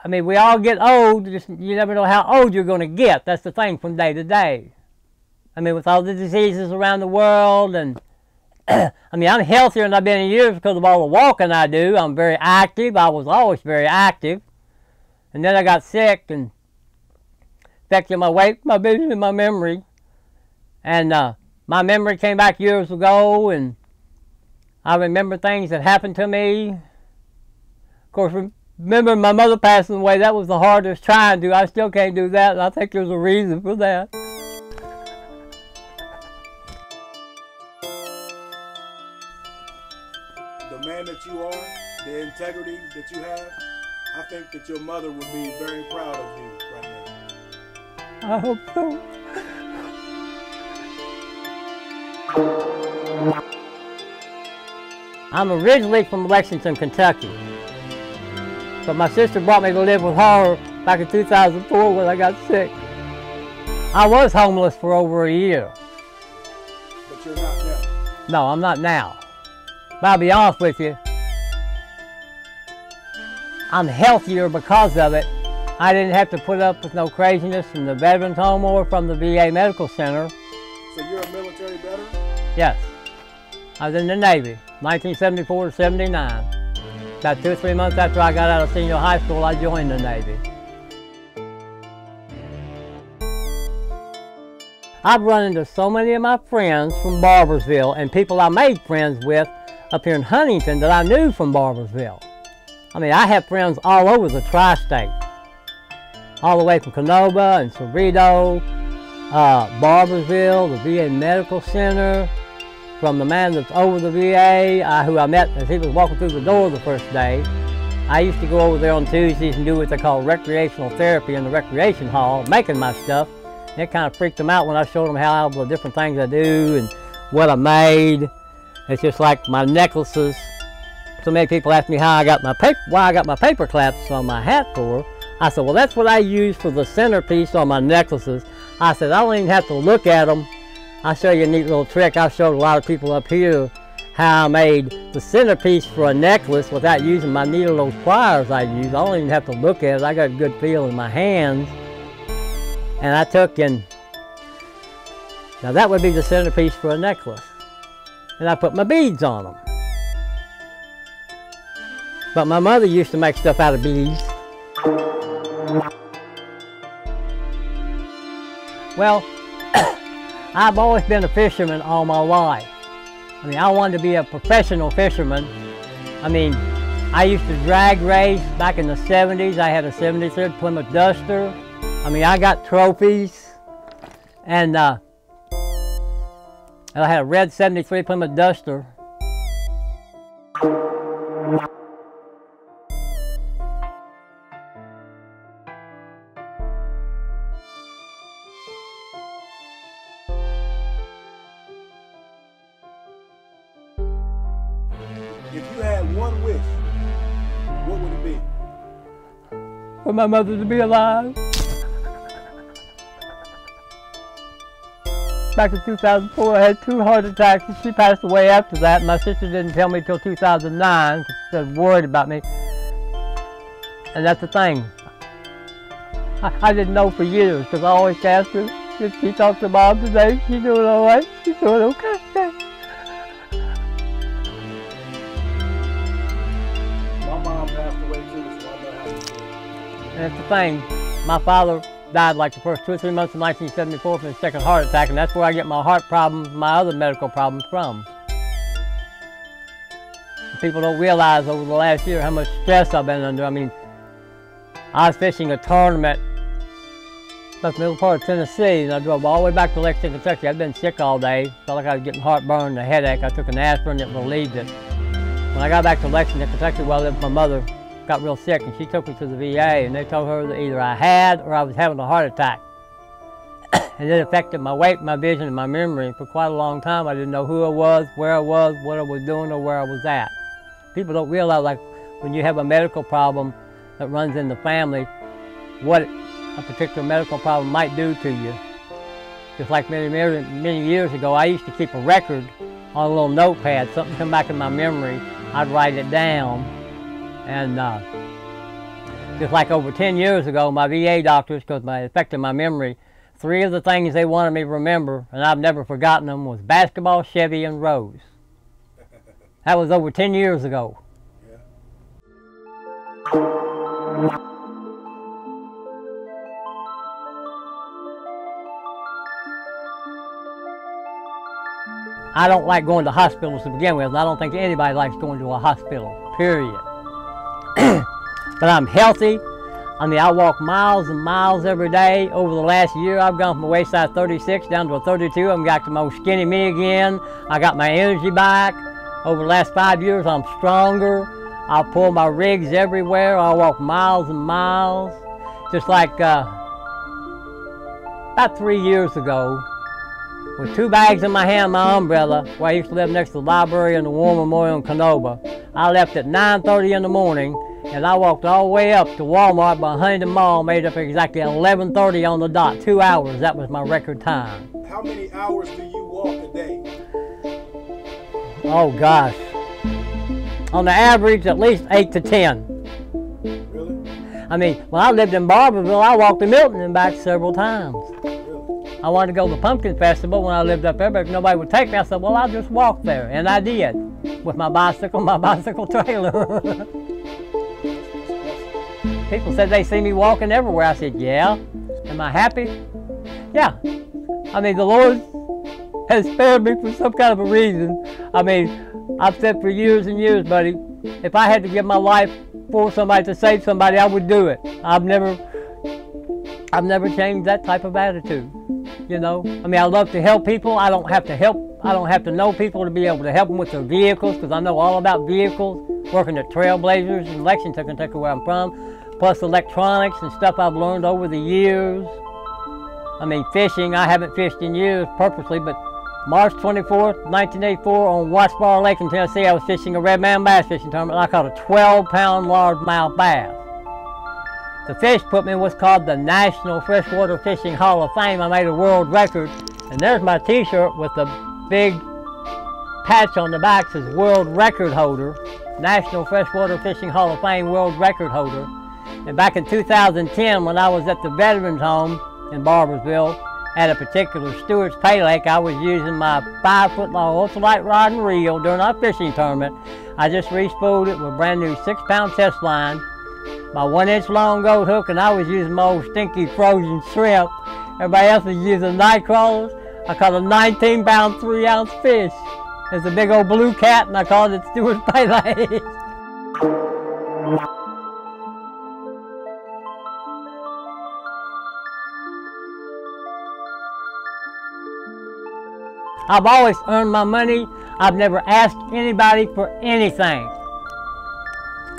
I mean, we all get old, just you never know how old you're going to get. That's the thing from day to day. I mean, with all the diseases around the world, and I mean, I'm healthier than I've been in years because of all the walking I do. I'm very active. I was always very active. And then I got sick and affected my weight, my vision, and my memory. And my memory came back years ago, and I remember things that happened to me. Of course, remember my mother passing away, that was the hardest trying to do. I still can't do that, and I think there's a reason for that. The man that you are, the integrity that you have, I think that your mother would be very proud of you right now. I hope so. I'm originally from Lexington, Kentucky. But my sister brought me to live with her back in 2004 when I got sick. I was homeless for over a year. But you're not now? No, I'm not now. But I'll be honest with you, I'm healthier because of it. I didn't have to put up with no craziness from the Veterans Home or from the VA Medical Center. So you're a military veteran? Yes. I was in the Navy, 1974 to 79. About 2 or 3 months after I got out of senior high school, I joined the Navy. I've run into so many of my friends from Barbersville and people I made friends with up here in Huntington that I knew from Barbersville. I mean, I have friends all over the tri-state. All the way from Canova and Cerrito, Barbersville, the VA Medical Center, from the man that's over the VA, who I met as he was walking through the door the first day. I used to go over there on Tuesdays and do what they call recreational therapy in the recreation hall, making my stuff. And it kind of freaked them out when I showed them how all the different things I do and what I made. It's just like my necklaces. So many people ask me how I got my why I got my paper claps on my hat for. I said, well, that's what I use for the centerpiece on my necklaces. I said, I don't even have to look at them. I'll show you a neat little trick. I showed a lot of people up here how I made the centerpiece for a necklace without using my needle nose pliers I use. I don't even have to look at it. I got a good feel in my hands. And I took and, now that would be the centerpiece for a necklace. And I put my beads on them. But my mother used to make stuff out of beads. Well, I've always been a fisherman all my life. I mean, I wanted to be a professional fisherman. I mean, I used to drag race back in the 70s. I had a 73rd Plymouth Duster. I mean, I got trophies. And I had a red 73 Plymouth Duster. If you had one wish, what would it be? For my mother to be alive. Back in 2004, I had 2 heart attacks and she passed away after that. My sister didn't tell me until 2009 because she was worried about me. And that's the thing. I didn't know for years because I always asked her if she talked to Mom today. She's doing all right. She's doing okay. And that's the thing, my father died like the first 2 or 3 months of 1974 from his second heart attack, and that's where I get my heart problems, my other medical problems from. People don't realize over the last year how much stress I've been under. I mean, I was fishing a tournament up in the middle part of Tennessee, and I drove all the way back to Lexington, Kentucky. I'd been sick all day, felt like I was getting heartburn and a headache. I took an aspirin that relieved it. When I got back to Lexington, Kentucky, where I lived with my mother, got real sick, and she took me to the VA, and they told her that either I had or I was having a heart attack. And it affected my weight, my vision, and my memory. For quite a long time, I didn't know who I was, where I was, what I was doing, or where I was at. People don't realize, like, when you have a medical problem that runs in the family, what a particular medical problem might do to you. Just like many years ago, I used to keep a record on a little notepad. Something come back in my memory, I'd write it down. And Just like over 10 years ago, my VA doctors, because it affected my memory, 3 of the things they wanted me to remember, and I've never forgotten them, was basketball, Chevy, and Rose. That was over 10 years ago. Yeah. I don't like going to hospitals to begin with, and I don't think anybody likes going to a hospital, period. But I'm healthy. I mean, I walk miles and miles every day. Over the last year, I've gone from a waist size 36 down to a 32. I'm back to my old skinny me again. I got my energy back. Over the last 5 years, I'm stronger. I pull my rigs everywhere. I walk miles and miles. Just like about 3 years ago, with 2 bags in my hand, my umbrella, where I used to live next to the library and the War Memorial in Canova. I left at 9:30 in the morning, and I walked all the way up to Walmart by Huntington Mall, made up exactly 11:30 on the dot. 2 hours, that was my record time. How many hours do you walk a day? Oh gosh. On the average, at least 8 to 10. Really? I mean, when I lived in Barbourville, I walked to Milton and back several times. I wanted to go to the Pumpkin Festival when I lived up there, but if nobody would take me, I said, well, I'll just walk there. And I did, with my bicycle trailer. People said they see me walking everywhere. I said, yeah. Am I happy? Yeah. I mean, the Lord has spared me for some kind of a reason. I mean, I've said for years and years, buddy, if I had to give my life for somebody to save somebody, I would do it. I've never changed that type of attitude. You know, I mean, I love to help people. I don't have to know people to be able to help them with their vehicles, because I know all about vehicles, working at Trailblazers in Lexington, Kentucky, where I'm from, plus electronics and stuff I've learned over the years. I mean, fishing, I haven't fished in years purposely, but March 24th, 1984, on Wattsbar Lake in Tennessee, I was fishing a redman bass fishing tournament, and I caught a 12-pound largemouth bass. The fish put me in what's called the National Freshwater Fishing Hall of Fame. I made a world record, and there's my t-shirt with the big patch on the back that says World Record Holder, National Freshwater Fishing Hall of Fame World Record Holder. And back in 2010, when I was at the Veterans Home in Barbourville, at a particular Stewart's Pay Lake, I was using my 5-foot-long ultralight rod and reel during our fishing tournament. I just re-spooled it with a brand new 6-pound test line, my 1-inch long goat hook, and I was using my old stinky frozen shrimp. Everybody else was using night crawlers. I caught a 19-pound, 3-ounce fish. It's a big old blue cat, and I called it Stewart's Pay Lake. I've always earned my money. I've never asked anybody for anything.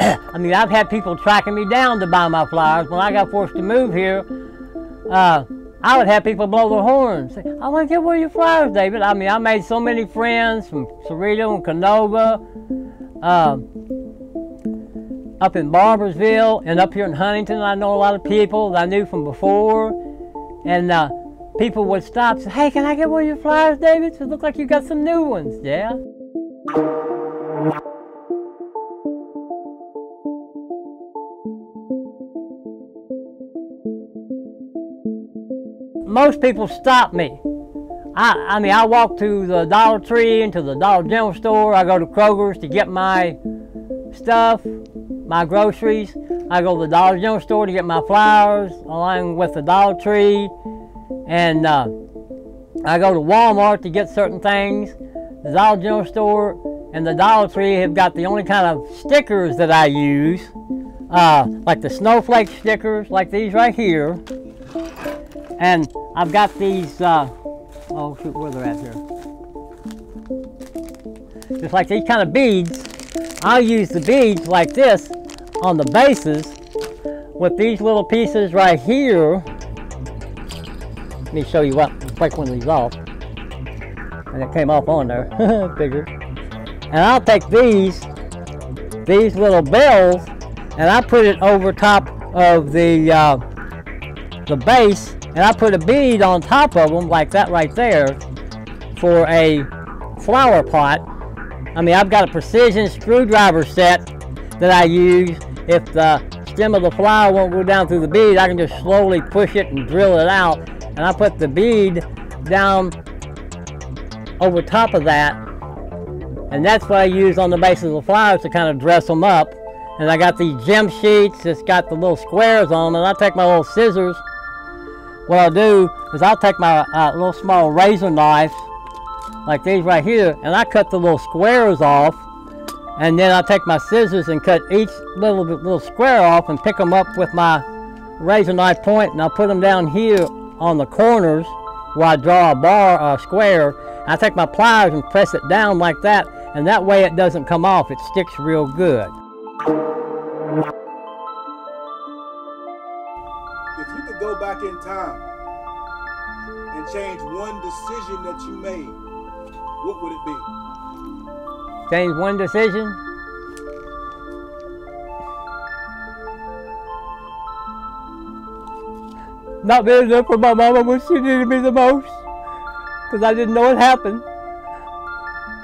I mean, I've had people tracking me down to buy my flowers. When I got forced to move here, I would have people blow their horns. Say, I want to give away your flowers, David. I mean, I made so many friends from Cerrito and Canova, up in Barbourville, and up here in Huntington. I know a lot of people that I knew from before. And people would stop and say, hey, can I get one of your flowers, David? It looks like you got some new ones. Yeah. Most people stop me. I mean, I walk to the Dollar Tree and to the Dollar General store. I go to Kroger's to get my stuff, my groceries. I go to the Dollar General store to get my flowers, along with the Dollar Tree. And I go to Walmart to get certain things. The Dollar General store and the Dollar Tree have got the only kind of stickers that I use, like the snowflake stickers, like these right here. And I've got these, oh shoot, where they're at here. Just like these kind of beads. I'll use the beads like this on the bases with these little pieces right here. Let me show you what, break one of these off. And it came off on there, bigger. And I'll take these little bells, and I put it over top of the base, and I put a bead on top of them like that right there for a flower pot. I mean, I've got a precision screwdriver set that I use if the stem of the flower won't go down through the bead, I can just slowly push it and drill it out. And I put the bead down over top of that. And that's what I use on the base of the flowers to kind of dress them up. And I got these gem sheets that's got the little squares on them. And I take my little scissors. What I'll do is I'll take my little small razor knife, like these right here, and I cut the little squares off. And then I'll take my scissors and cut each little square off and pick them up with my razor knife point, and I'll put them down here on the corners where I draw a bar, a square. I take my pliers and press it down like that, and that way it doesn't come off. It sticks real good. If you could go back in time and change one decision that you made, what would it be? Change one decision? Not being there for my mama when she needed me the most, because I didn't know it happened.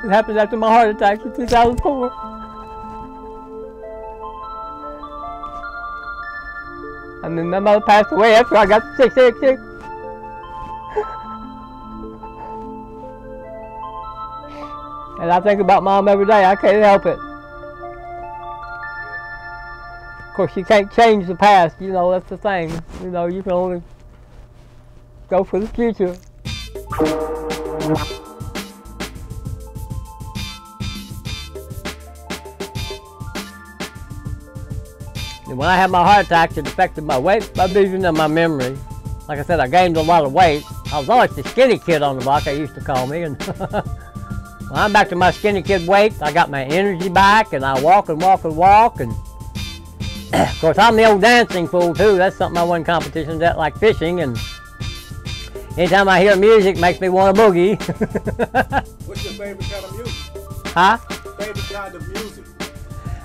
It happened after my heart attack in 2004. And then my mother passed away after I got sick. And I think about Mom every day. I can't help it. Of course, you can't change the past. You know, that's the thing. You know, you can only go for the future. And when I had my heart attack, it affected my weight, my vision, and my memory. Like I said, I gained a lot of weight. I was always the skinny kid on the block, they used to call me. And well, I'm back to my skinny kid weight. I got my energy back, and I walk and walk and walk. And of course, I'm the old dancing fool too. That's something I won competitions at, like fishing. And anytime I hear music, it makes me want to boogie. What's your favorite kind of music? Huh? Favorite kind of music?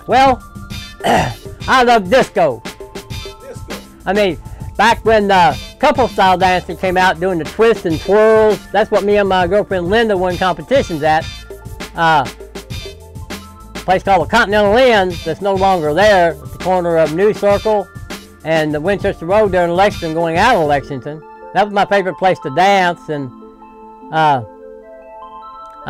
Well, I love disco. Disco. I mean, back when couple style dancing came out, doing the twists and twirls, that's what me and my girlfriend Linda won competitions at. A place called the Continental Inn that's no longer there, at the corner of New Circle and the Winchester Road there in Lexington, going out of Lexington. That was my favorite place to dance. And I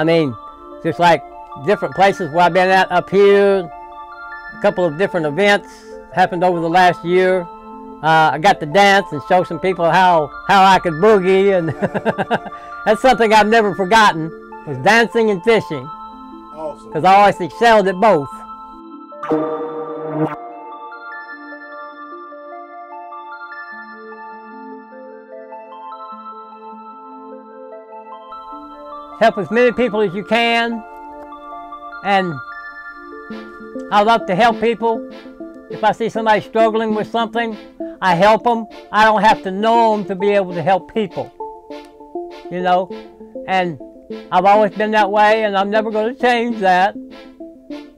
mean, just like different places where I've been at up here, a couple of different events happened over the last year. I got to dance and show some people how I could boogie, and that's something I've never forgotten, was dancing and fishing. Awesome. Because I always excelled at both. Help as many people as you can, and I love to help people. If I see somebody struggling with something, I help them. I don't have to know them to be able to help people, you know. And I've always been that way, and I'm never going to change that.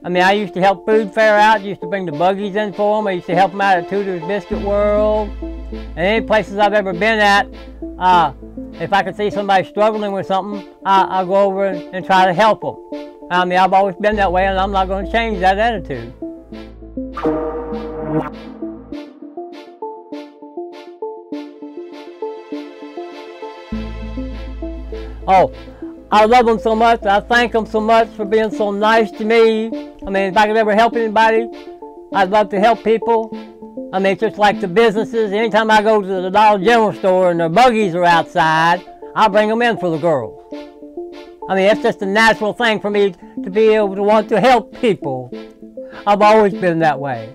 I mean, I used to help food fair out, used to bring the buggies in for them. I used to help them out at Tudor's Biscuit World. And any places I've ever been at, if I could see somebody struggling with something, I'll go over and try to help them. I mean, I've always been that way, and I'm not going to change that attitude. Oh, I love them so much. I thank them so much for being so nice to me. I mean, if I could ever help anybody, I'd love to help people. I mean, it's just like the businesses. Anytime I go to the Dollar General store and their buggies are outside, I'll bring them in for the girls. I mean, it's just a natural thing for me to be able to want to help people. I've always been that way.